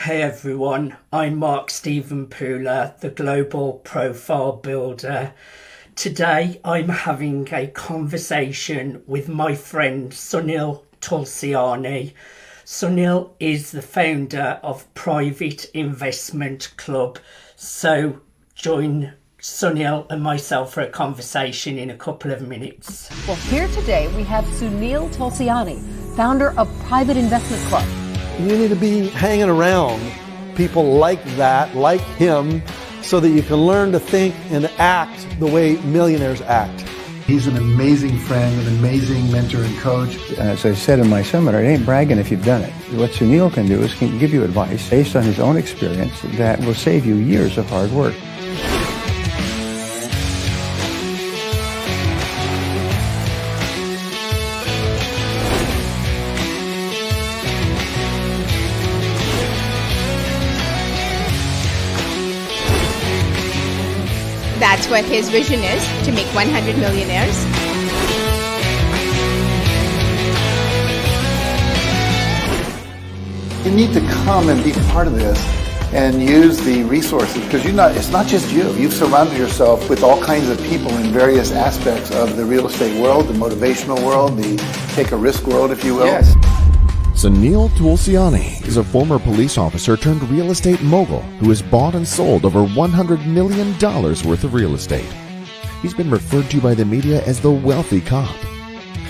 Hey everyone, I'm Mark Stephen Pooler, the Global Profile Builder. Today I'm having a conversation with my friend Sunil Tulsiani. Sunil is the founder of Private Investment Club, so join Sunil and myself for a conversation in a couple of minutes. Well, here today we have Sunil Tulsiani, founder of Private Investment Club. You need to be hanging around people like that, like him, so that you can learn to think and act the way millionaires act. He's an amazing friend, an amazing mentor and coach. As I said in my seminar, it ain't bragging if you've done it. What Sunil can do is he can give you advice based on his own experience that will save you years of hard work. That's what his vision is, to make 100 millionaires. You need to come and be part of this and use the resources, because it's not just you. You've surrounded yourself with all kinds of people in various aspects of the real estate world, the motivational world, the take a risk world, if you will. Yes. Sunil Tulsiani is a former police officer turned real estate mogul who has bought and sold over $100 million worth of real estate. He's been referred to by the media as the wealthy cop.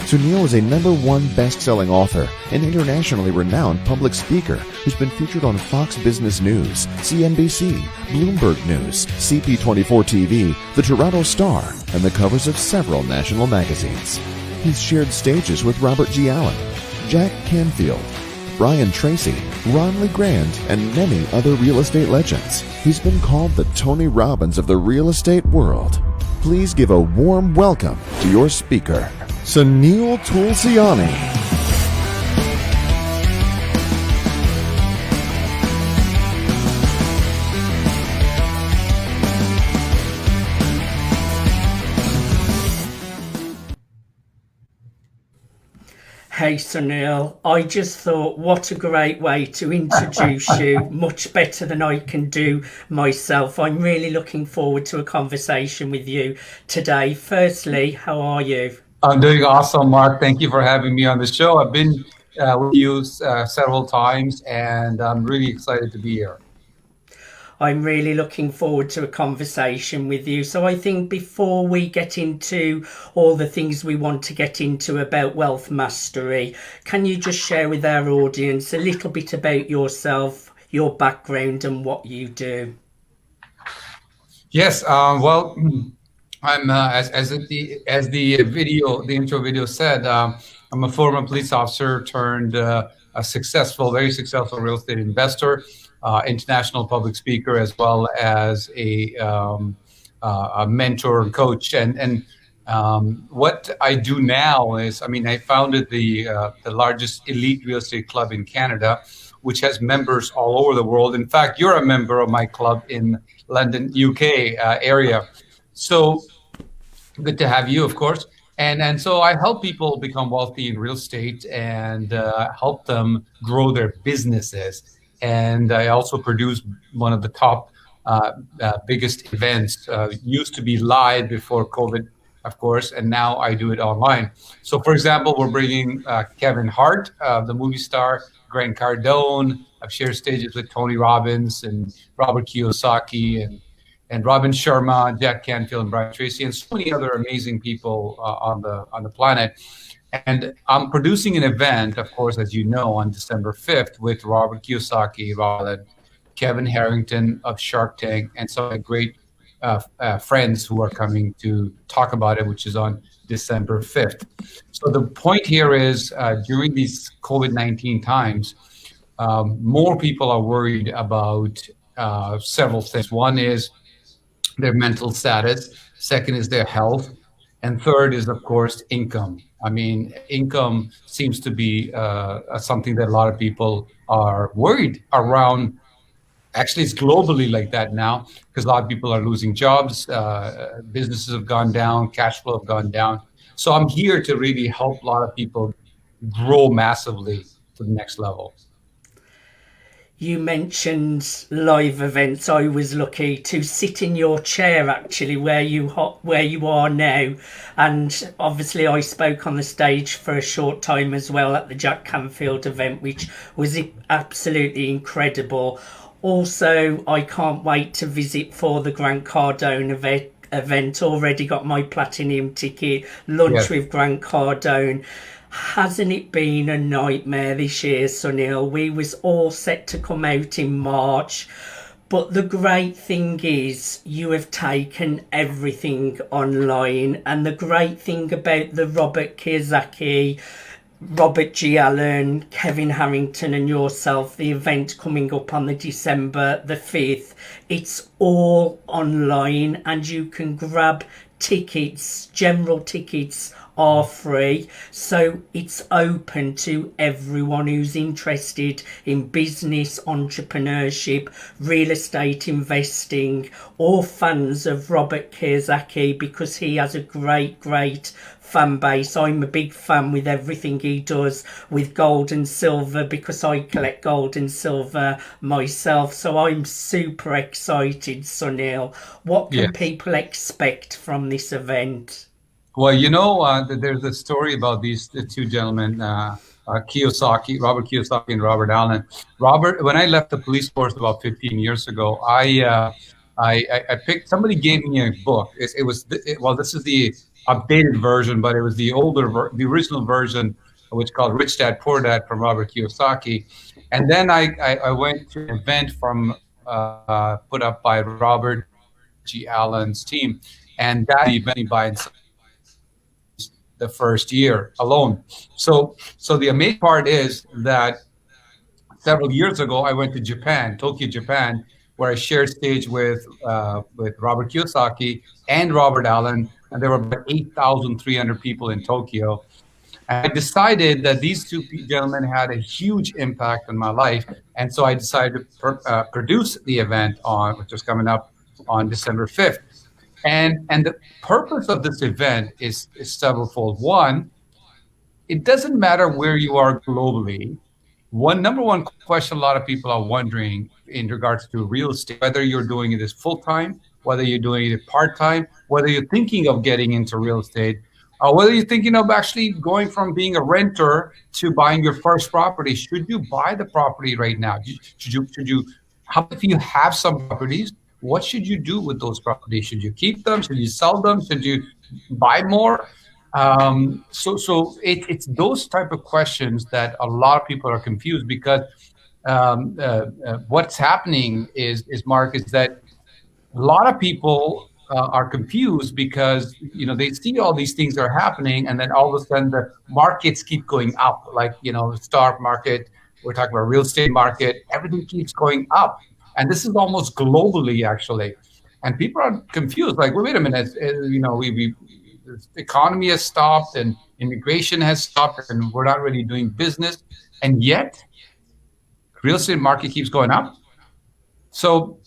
Sunil is a #1 best-selling author, an internationally renowned public speaker who's been featured on Fox Business News, CNBC, Bloomberg News, CP24 TV, the Toronto Star, and the covers of several national magazines. He's shared stages with Robert G. Allen, Jack Canfield, Brian Tracy, Ron Lee Grand, and many other real estate legends. He's been called the Tony Robbins of the real estate world. Please give a warm welcome to your speaker, Sunil Tulsiani. Hey Sunil, I just thought what a great way to introduce you, much better than I can do myself. I'm really looking forward to a conversation with you today. Firstly, how are you? I'm doing awesome, Mark. Thank you for having me on the show. I've been with you several times, and I'm really excited to be here. I'm really looking forward to a conversation with you. So I think before we get into all the things we want to get into about wealth mastery, can you just share with our audience a little bit about yourself, your background, and what you do? Yes. Well, I'm as the intro video said, I'm a former police officer turned a very successful real estate investor. International public speaker, as well as a mentor and coach. And what I do now is, I founded the largest elite real estate club in Canada, which has members all over the world. In fact, you're a member of my club in London, UK area. So good to have you, of course. And so I help people become wealthy in real estate and help them grow their businesses. And I also produce one of the top biggest events. Used to be live before COVID, of course, and now I do it online. So, for example, we're bringing Kevin Hart, the movie star, Grant Cardone. I've shared stages with Tony Robbins and Robert Kiyosaki and Robin Sharma, Jack Canfield, and Brian Tracy, and so many other amazing people on the planet. And I'm producing an event, of course, as you know, on December 5th with Robert Kiyosaki, Kevin Harrington of Shark Tank, and some great friends who are coming to talk about it, which is on December 5th. So the point here is during these COVID-19 times, more people are worried about several things. One is their mental status. Second is their health. And third is, of course, income. Income seems to be something that a lot of people are worried around. Actually, it's globally like that now because a lot of people are losing jobs. Businesses have gone down, cash flow have gone down. So I'm here to really help a lot of people grow massively to the next level. You mentioned live events. I was lucky to sit in your chair actually where you are now, and obviously I spoke on the stage for a short time as well at the Jack Canfield event, which was absolutely incredible. Also, I can't wait to visit for the Grant Cardone event. Already got my platinum ticket. Lunch Yes. with Grant Cardone. Hasn't it been a nightmare this year, Sunil? We was all set to come out in March, but the great thing is you have taken everything online, and the great thing about the Robert Kiyosaki, Robert G. Allen, Kevin Harrington and yourself, the event coming up on the December the 5th, it's all online and you can grab tickets. General tickets are free, so it's open to everyone who's interested in business, entrepreneurship, real estate investing, or fans of Robert Kiyosaki, because he has a great fan base. I'm a big fan with everything he does with gold and silver, because I collect gold and silver myself. So I'm super excited, Sunil. What can people expect from this event? Well, there's a story about the two gentlemen, Kiyosaki, Robert Kiyosaki and Robert Allen. Robert, when I left the police force about 15 years ago, I picked, somebody gave me a book. This is the updated version, but it was the the original version, which called Rich Dad Poor Dad from Robert Kiyosaki. And then I went to an event put up by Robert G. Allen's team, and that event by and the first year alone. So the amazing part is that several years ago, I went to Japan, Tokyo, Japan, where I shared stage with Robert Kiyosaki and Robert Allen, and there were about 8,300 people in Tokyo. And I decided that these two gentlemen had a huge impact on my life, and so I decided to produce the event which is coming up on December 5th. And the purpose of this event is severalfold. One, it doesn't matter where you are globally. Number one question a lot of people are wondering in regards to real estate, whether you're doing it as full-time, whether you're doing it part-time, whether you're thinking of getting into real estate, or whether you're thinking of actually going from being a renter to buying your first property. Should you buy the property right now? How if you have some properties? What should you do with those properties? Should you keep them? Should you sell them? Should you buy more? So it's those type of questions that a lot of people are confused, because what's happening is Mark, is that a lot of people are confused because they see all these things are happening, and then all of a sudden the markets keep going up, like stock market. We're talking about real estate market. Everything keeps going up. And this is almost globally, actually. And people are confused, like, well, wait a minute, the economy has stopped and immigration has stopped and we're not really doing business. And yet, real estate market keeps going up. So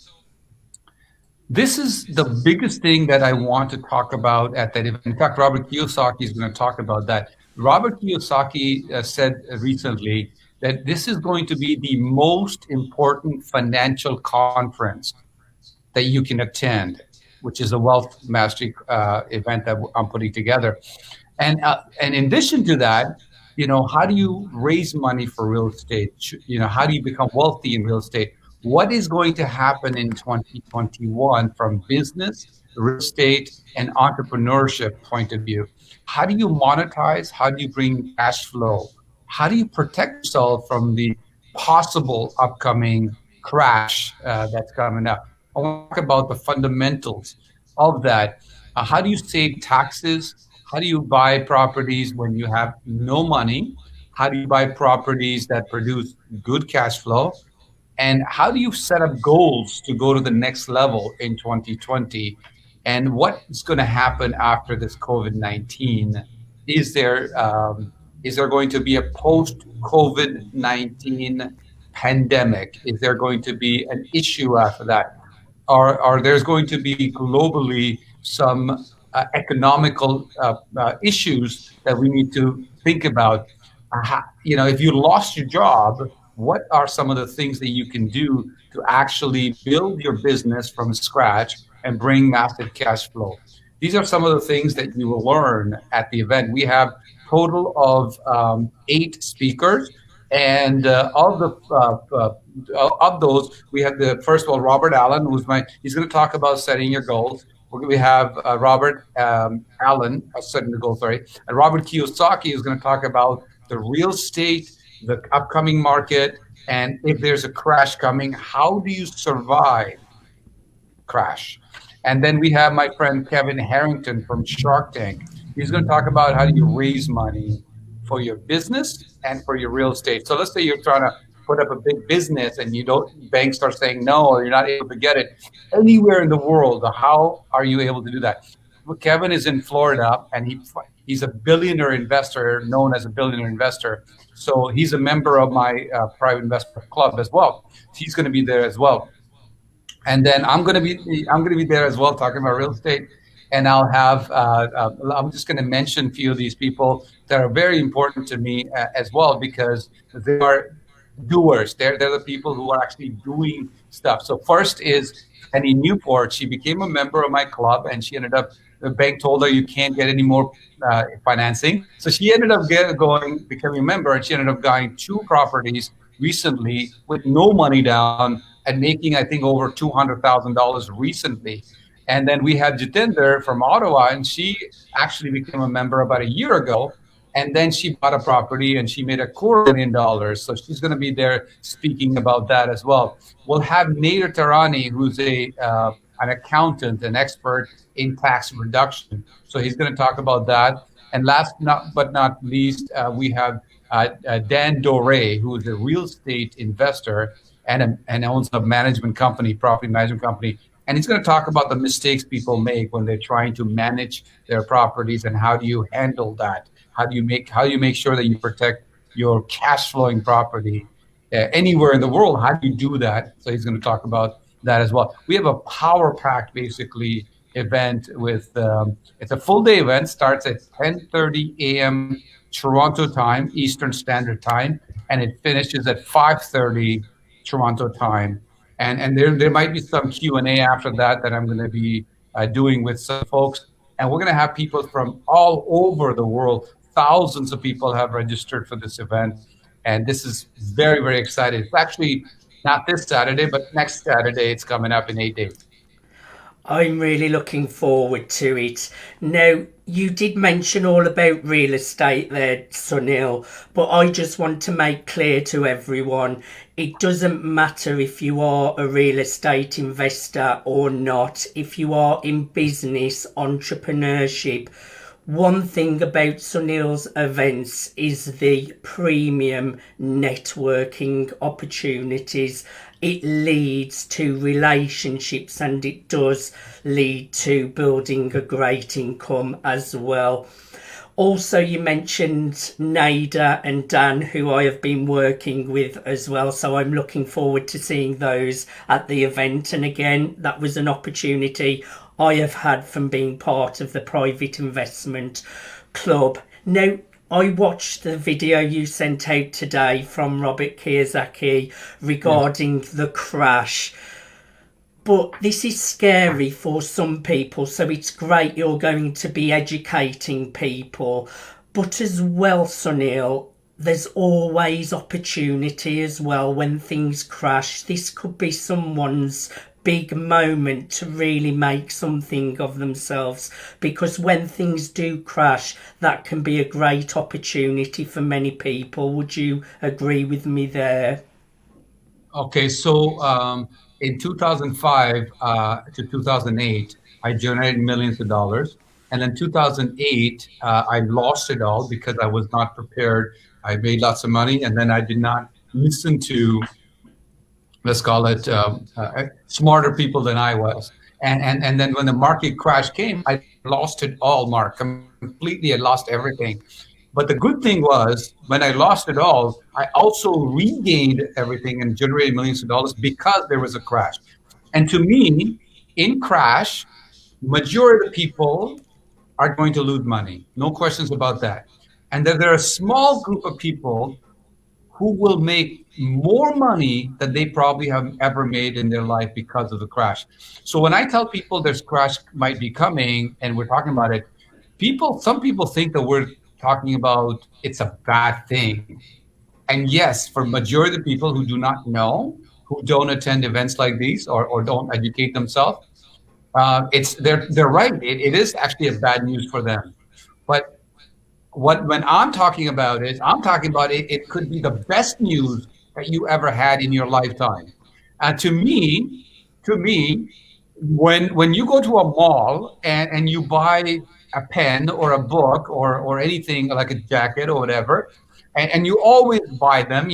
this is the biggest thing that I want to talk about at that event. In fact, Robert Kiyosaki is going to talk about that. Robert Kiyosaki said recently that this is going to be the most important financial conference that you can attend, which is a wealth mastery event that I'm putting together. And in addition to that, how do you raise money for real estate? How do you become wealthy in real estate? What is going to happen in 2021 from business, real estate, and entrepreneurship point of view? How do you monetize? How do you bring cash flow? How do you protect yourself from the possible upcoming crash that's coming up? I want to talk about the fundamentals of that. How do you save taxes? How do you buy properties when you have no money? How do you buy properties that produce good cash flow? And how do you set up goals to go to the next level in 2020? And what is going to happen after this COVID-19? Is there going to be a post-COVID-19 pandemic? Is there going to be an issue after that? Or there's going to be globally some economical issues that we need to think about? If you lost your job, what are some of the things that you can do to actually build your business from scratch and bring massive cash flow. These are some of the things that you will learn at the event. We have total of 8 speakers, and of those, we have the first of all Robert Allen, he's going to talk about setting your goals. We have Robert Allen, setting the goals, sorry, and Robert Kiyosaki is going to talk about the real estate, the upcoming market, and if there's a crash coming, how do you survive crash? And then we have my friend Kevin Harrington from Shark Tank. He's going to talk about how do you raise money for your business and for your real estate. So let's say you're trying to put up a big business and banks start saying no, or you're not able to get it anywhere in the world. How are you able to do that? Well, Kevin is in Florida, and he's a billionaire investor, known as a billionaire investor. So he's a member of my private investor club as well. He's going to be there as well. And then I'm going to be there as well, talking about real estate. And I'll have I'm just going to mention a few of these people that are very important to me as well, because they are doers. They're the people who are actually doing stuff. So first is Penny Newport. She became a member of my club, and she ended up, the bank told her you can't get any more financing. So she ended up becoming a member, and she ended up buying 2 properties recently with no money down and making, I think, over $200,000 recently. And then we had Jitinder from Ottawa, and she actually became a member about a year ago. And then she bought a property and she made $250,000. So she's going to be there speaking about that as well. We'll have Nader Tarani, who's an accountant, an expert in tax reduction. So he's going to talk about that. And last but not least, we have Dan Doré, who is a real estate investor and owns a management company, property management company. And he's going to talk about the mistakes people make when they're trying to manage their properties, and how do you handle that? How do you make sure that you protect your cash flowing property anywhere in the world? How do you do that? So he's going to talk about that as well. We have a power packed basically event with it's a full day event. Starts at 10:30 a.m. Toronto time, Eastern Standard Time, and it finishes at 5:30 Toronto time. And there might be some Q&A after that I'm going to be doing with some folks. And we're going to have people from all over the world. Thousands of people have registered for this event. And this is very, very exciting. It's actually not this Saturday, but next Saturday. It's coming up in 8 days. I'm really looking forward to it. Now, you did mention all about real estate there, Sunil, but I just want to make clear to everyone, it doesn't matter if you are a real estate investor or not, if you are in business, entrepreneurship. One thing about Sunil's events is the premium networking opportunities. It leads to relationships, and it does lead to building a great income as well. Also, you mentioned Nader and Dan, who I have been working with as well. So I'm looking forward to seeing those at the event. And again, that was an opportunity I have had from being part of the private investment club. Now, I watched the video you sent out today from Robert Kiyosaki regarding the crash. But this is scary for some people, so it's great you're going to be educating people. But as well, Sunil, there's always opportunity as well when things crash. This could be someone's big moment to really make something of themselves, because when things do crash, that can be a great opportunity for many people. Would you agree with me there? Okay, so in 2005 to 2008, I generated millions of dollars. And in 2008, I lost it all because I was not prepared. I made lots of money, and then I did not listen to, let's call it, smarter people than I was. And then when the market crash came, I lost it all, Mark. Completely, I lost everything. But the good thing was, when I lost it all, I also regained everything and generated millions of dollars because there was a crash. And to me, in crash, majority of the people are going to lose money. No questions about that. And then there are a small group of people who will make more money than they probably have ever made in their life because of the crash. So when I tell people there's crash might be coming and we're talking about it, some people think that we're talking about it's a bad thing. And yes, for majority of the people who do not know, who don't attend events like these or don't educate themselves, they're right. It is actually a bad news for them. But when I'm talking about it, I'm talking about it could be the best news that you ever had in your lifetime. To me, when you go to a mall and you buy a pen or a book or anything like a jacket or whatever, and you always buy them,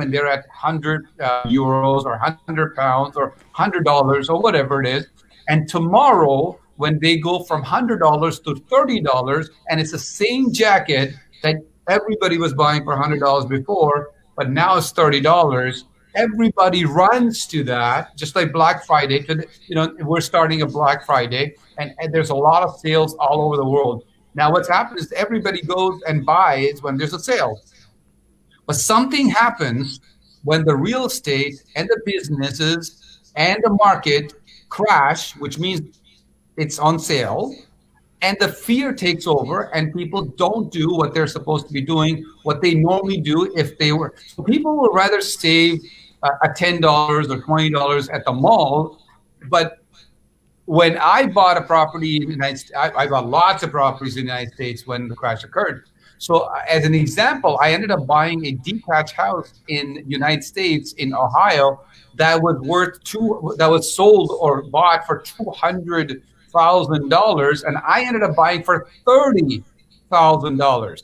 and they're at 100 euros or 100 pounds or $100 or whatever it is. And tomorrow, when they go from $100 to $30, and it's the same jacket that everybody was buying for $100 before, but now it's $30, everybody runs to that, just like Black Friday. We're starting a Black Friday, and there's a lot of sales all over the world. Now, what's happened is everybody goes and buys when there's a sale. But something happens when the real estate and the businesses and the market crash, which means it's on sale, and the fear takes over, and people don't do what they're supposed to be doing, what they normally do if they were. So people would rather save a $10 or $20 at the mall. But when I bought a property in the United States, I bought lots of properties in the United States when the crash occurred. So as an example, I ended up buying a detached house in the United States in Ohio that was sold or bought for $200,000, and I ended up buying for $30,000.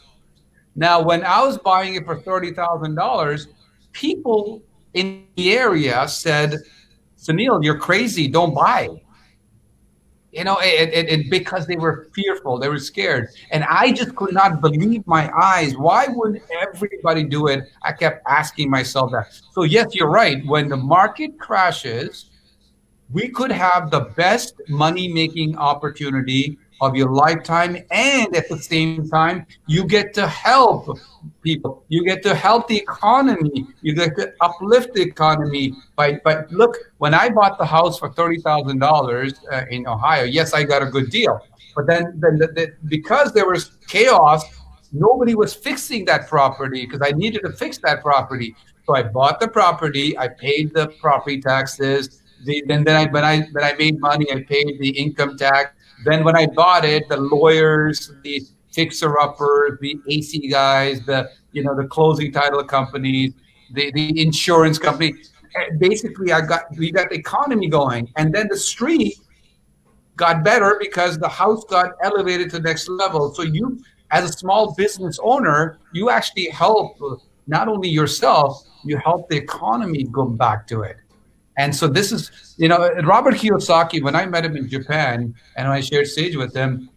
Now, when I was buying it for $30,000, people in the area said, "Sunil, you're crazy. Don't buy." And because they were fearful, they were scared. And I just could not believe my eyes. Why wouldn't everybody do it? I kept asking myself that. So yes, you're right. When the market crashes, we could have the best money-making opportunity of your lifetime, and at the same time, you get to help people. You get to help the economy. You get to uplift the economy. But look, when I bought the house for $30,000 in Ohio, yes, I got a good deal. But then because there was chaos, nobody was fixing that property because I needed to fix that property. So I bought the property. I paid the property taxes. When I made money, I paid the income tax. Then when I bought it, the lawyers, the fixer-uppers, the AC guys, the closing title companies, the insurance company, basically we got the economy going. And then the street got better because the house got elevated to the next level. So you, as a small business owner, you actually help not only yourself, you help the economy go back to it. And so this is, Robert Kiyosaki, when I met him in Japan and I shared stage with him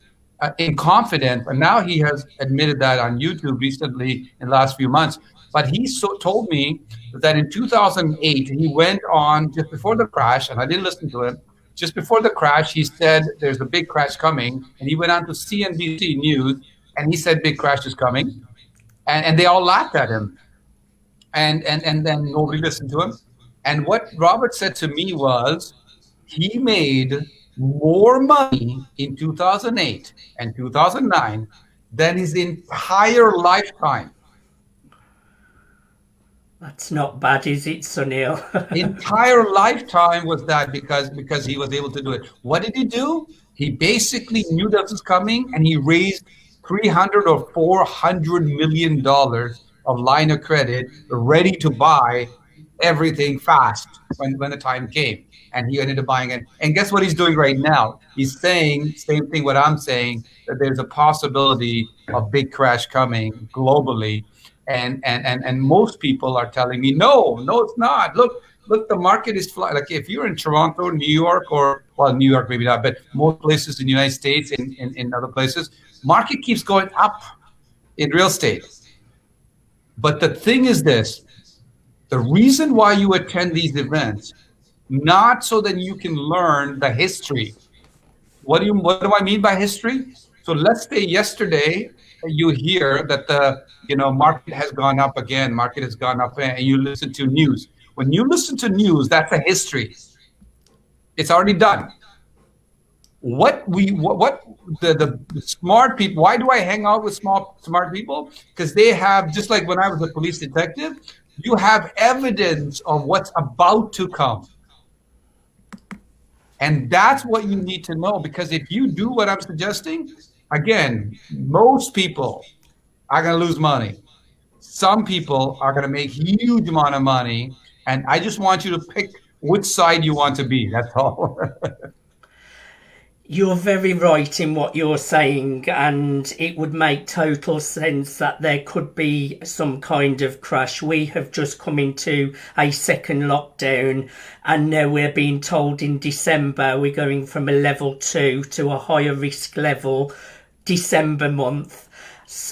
in confidence, and now he has admitted that on YouTube recently in the last few months, but he told me that in 2008, he went on just before the crash, and I didn't listen to him, just before the crash, he said there's a big crash coming, and he went on to CNBC News, and he said big crash is coming, and they all laughed at him, and then nobody listened to him. And what Robert said to me was he made more money in 2008 and 2009 than his entire lifetime. That's not bad, is it, Sunil? Entire lifetime was that because he was able to do it. What did he do? He basically knew that was coming, and he raised $300 or $400 million of line of credit ready to buy everything fast when the time came, and he ended up buying it. And guess what he's doing right now? He's saying same thing what I'm saying, that there's a possibility of big crash coming globally, and most people are telling me no, it's not. Look, the market is flying. Like if you're in Toronto, New York, New York maybe not, but most places in the United States, in other places, market keeps going up in real estate. But the thing is this: the reason why you attend these events, not so that you can learn the history. What do I mean by history? So let's say yesterday you hear that the market has gone up again, market has gone up, and you listen to news. When you listen to news, that's a history. It's already done. What the smart people, why do I hang out with smart people? Because they have, just like when I was a police detective, you have evidence of what's about to come. And that's what you need to know, because if you do what I'm suggesting, again, most people are going to lose money. Some people are going to make huge amount of money. And I just want you to pick which side you want to be. That's all. You're very right in what you're saying, and it would make total sense that there could be some kind of crash. We have just come into a second lockdown, and now we're being told in December we're going from a level 2 to a higher risk level December month.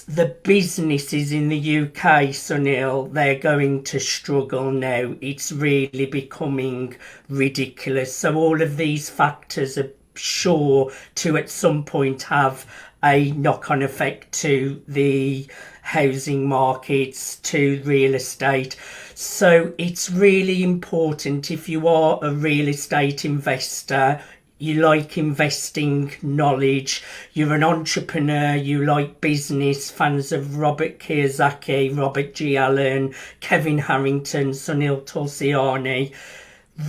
The businesses in the UK, Sunil, they're going to struggle now. It's really becoming ridiculous. So all of these factors are sure to at some point have a knock-on effect to the housing markets, to real estate. So it's really important, if you are a real estate investor, you like investing knowledge, you're an entrepreneur, you like business, fans of Robert Kiyosaki, Robert G. Allen, Kevin Harrington, Sunil Tulsiani,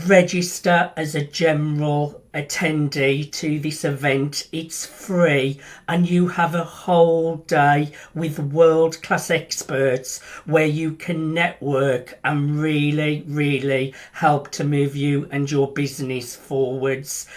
register as a general attendee to this event. It's free, and you have a whole day with world-class experts where you can network and really help to move you and your business forwards.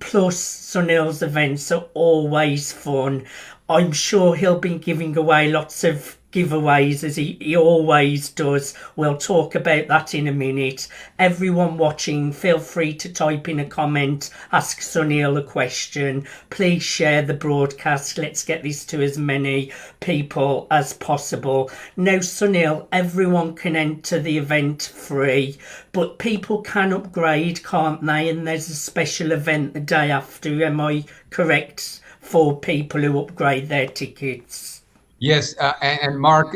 Plus, Sunil's events are always fun. I'm sure he'll be giving away lots of giveaways, as he always does. We'll talk about that in a minute. Everyone watching, feel free to type in a comment, ask Sunil a question. Please share the broadcast. Let's get this to as many people as possible. Now, Sunil, everyone can enter the event free, but people can upgrade, can't they? And there's a special event the day after, am I correct, for people who upgrade their tickets? Yes, and Mark,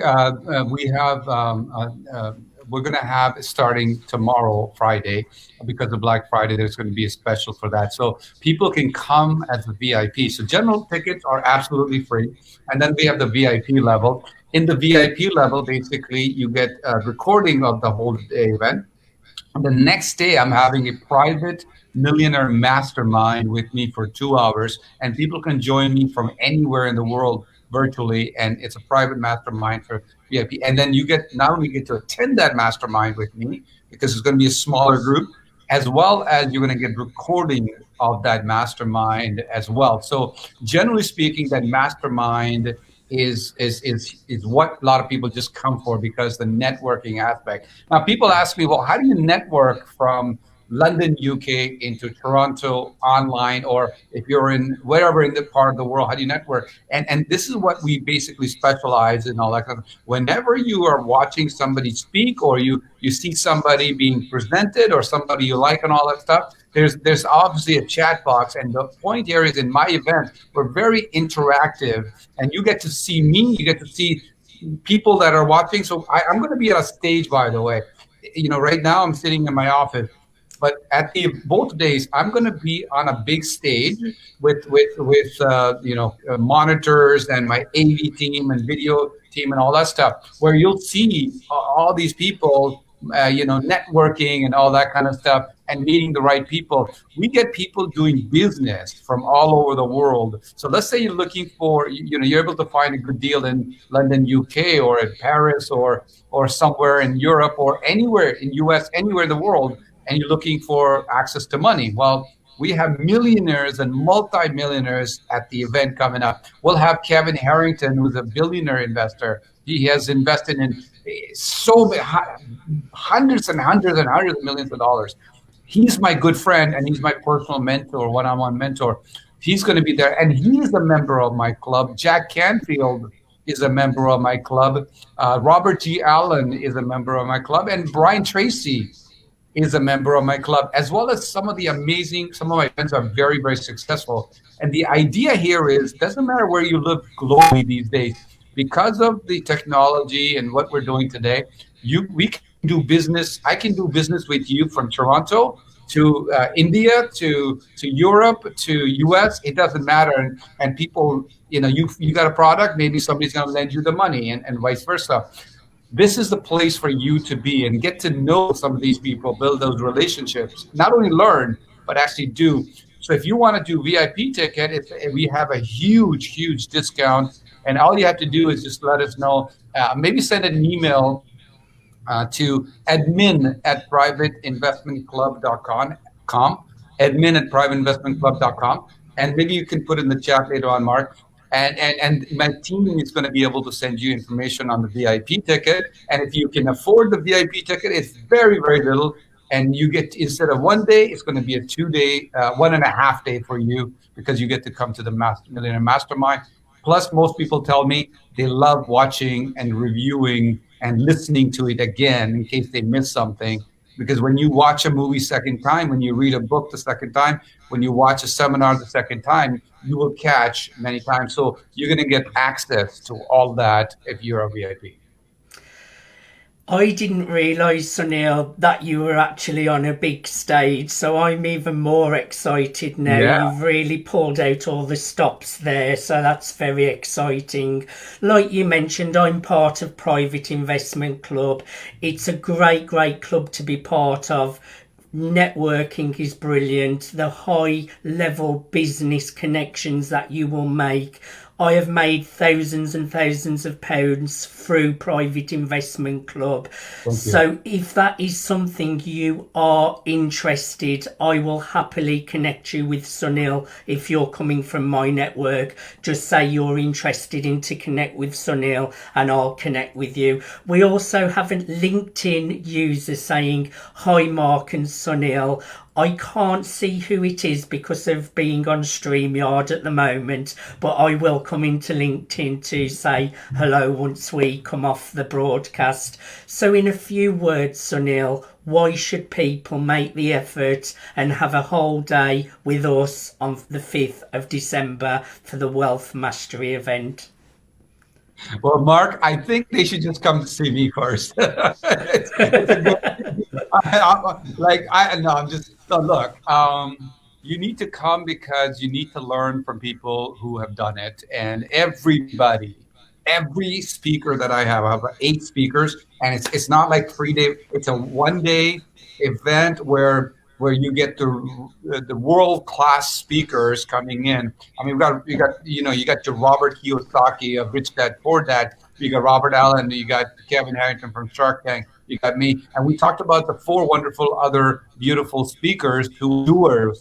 we have we're going to have, starting tomorrow, Friday, because of Black Friday, there's going to be a special for that. So people can come as a VIP. So general tickets are absolutely free, and then we have the VIP level. In the VIP level, basically, you get a recording of the whole day event. And the next day, I'm having a private millionaire mastermind with me for 2 hours, and people can join me from anywhere in the world virtually, and it's a private mastermind for VIP. And then you get, not only get to attend that mastermind with me, because it's going to be a smaller group, as well as you're going to get recording of that mastermind as well. So generally speaking, that mastermind is what a lot of people just come for, because the networking aspect. Now, people ask me, well, how do you network from London, UK into Toronto online, or if you're in wherever in the part of the world, how do you network? And this is what we basically specialize in, all that kind of. Whenever you are watching somebody speak, or you see somebody being presented, or somebody you like, and all that stuff, there's obviously a chat box. And the point here is, in my event, we're very interactive, and you get to see me, you get to see people that are watching. So I'm going to be on a stage, by the way. Right now I'm sitting in my office. But at both days, I'm going to be on a big stage with monitors and my AV team and video team and all that stuff, where you'll see all these people, networking and all that kind of stuff, and meeting the right people. We get people doing business from all over the world. So let's say you're looking for, you're able to find a good deal in London, UK, or in Paris, or somewhere in Europe, or anywhere in US, anywhere in the world, and you're looking for access to money. Well, we have millionaires and multi-millionaires at the event coming up. We'll have Kevin Harrington, who's a billionaire investor. He has invested in so many, hundreds and hundreds and hundreds of millions of dollars. He's my good friend, and he's my personal mentor, one-on-one mentor. He's going to be there, and he's a member of my club. Jack Canfield is a member of my club. Robert G. Allen is a member of my club, and Brian Tracy is a member of my club, as well as some of my events are very, very successful. And the idea here is, doesn't matter where you live globally these days, because of the technology and what we're doing today, we can do business. I can do business with you from Toronto to India to Europe to US. It doesn't matter. And people, you got a product, maybe somebody's going to lend you the money, and vice versa. This is the place for you to be and get to know some of these people, build those relationships, not only learn, but actually do. So if you want to do VIP ticket, we have a huge discount. And all you have to do is just let us know. Maybe send an email to admin@privateinvestmentclub.com, admin@privateinvestmentclub.com, and maybe you can put in the chat later on, Mark. And my team is going to be able to send you information on the VIP ticket. And if you can afford the VIP ticket, it's very little. And you get, instead of 1 day, it's going to be a 2-day, 1.5 day for you, because you get to come to the Millionaire Mastermind. Plus, most people tell me they love watching and reviewing and listening to it again in case they miss something. Because when you watch a movie second time, when you read a book the second time, when you watch a seminar the second time, you will catch many times. So you're going to get access to all that if you're a VIP. I didn't realise, Sunil, that you were actually on a big stage, so I'm even more excited now. Yeah. You've really pulled out all the stops there, so that's very exciting. Like you mentioned, I'm part of Private Investment Club. It's a great club to be part of. Networking is brilliant. The high level business connections that you will make. I have made thousands and thousands of pounds through Private Investment Club. So if that is something you are interested, I will happily connect you with Sunil. If you're coming from my network, just say you're interested in to connect with Sunil and I'll connect with you. We also have a LinkedIn user saying, "Hi Mark and Sunil." I can't see who it is because of being on StreamYard at the moment, but I will come into LinkedIn to say hello once we come off the broadcast. So in a few words, Sunil, why should people make the effort and have a whole day with us on the 5th of December for the Wealth Mastery event? Well, Mark, I think they should just come to see me first. It's a good, look, you need to come because you need to learn from people who have done it. And every speaker that I have 8 speakers, and it's not like 3 day, it's a 1 day event where you get the world-class speakers coming in. I mean, you got your Robert Kiyosaki of Rich Dad Poor Dad. You got Robert Allen. You got Kevin Harrington from Shark Tank. You got me, and we talked about the 4 wonderful other beautiful speakers who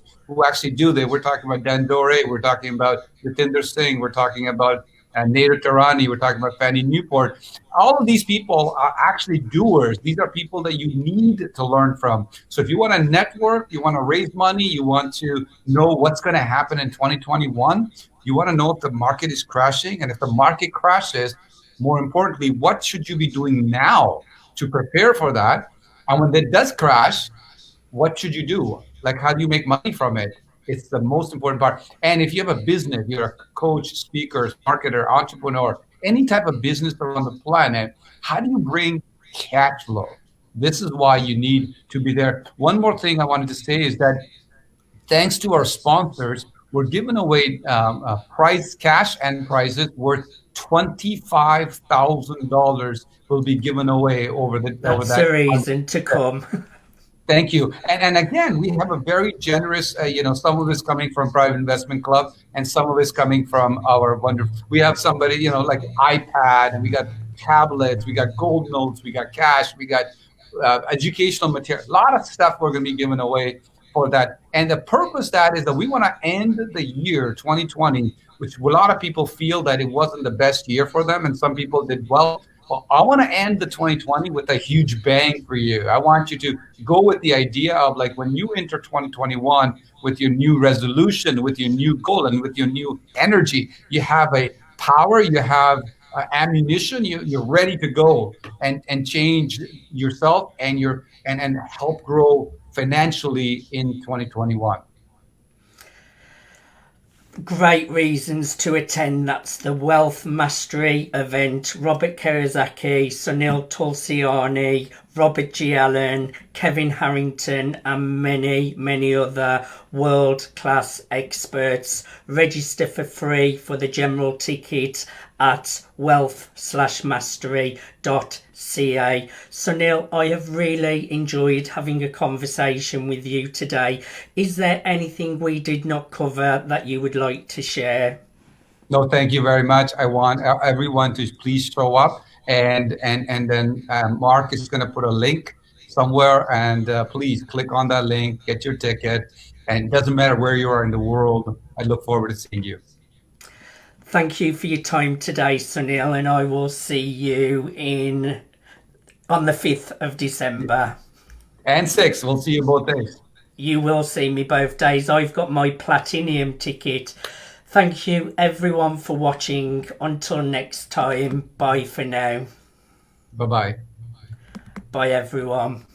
actually do that. We're talking about Dan Dore. We're talking about Jatinder Singh. We're talking about Nader Tarani. We're talking about Fanny Newport. All of these people are actually doers. These are people that you need to learn from. So if you want to network, you want to raise money, you want to know what's going to happen in 2021, you want to know if the market is crashing, and if the market crashes, more importantly, what should you be doing now to prepare for that? And when it does crash, what should you do? Like, how do you make money from it? It's the most important part. And if you have a business, you're a coach, speaker, marketer, entrepreneur, any type of business around the planet, how do you bring cash flow? This is why you need to be there. One more thing I wanted to say is that thanks to our sponsors, we're giving away cash and prizes worth $25,000 will be given away over that. That's the reason to come. Thank you. And again, we have a very generous, some of it's coming from Private Investment Club and some of it's coming from our we have somebody, like iPad, and we got tablets, we got gold notes, we got cash, we got educational material, a lot of stuff we're going to be giving away for that. And the purpose that is that we want to end the year 2020, which a lot of people feel that it wasn't the best year for them, and some people did well. Well, I want to end the 2020 with a huge bang for you. I want you to go with the idea of, like, when you enter 2021 with your new resolution, with your new goal, and with your new energy, you have a power, you have ammunition, you're ready to go and change yourself and help grow financially in 2021. great reasons to attend. That's the Wealth Mastery event. Robert Kiyosaki, Sunil Tulsiani, Robert G. Allen, Kevin Harrington, and many other world-class experts. Register for free for the general ticket at wealth-mastery.ca. Sunil, I have really enjoyed having a conversation with you today. Is there anything we did not cover that you would like to share? No, thank you very much. I want everyone to please show up, and then Mark is going to put a link somewhere, and please click on that link, get your ticket, and it doesn't matter where you are in the world. I look forward to seeing you. Thank you for your time today, Sunil, and I will see you on the 5th of December. And 6th, we'll see you both days. You will see me both days. I've got my platinum ticket. Thank you everyone for watching. Until next time, bye for now. Bye-bye. Bye everyone.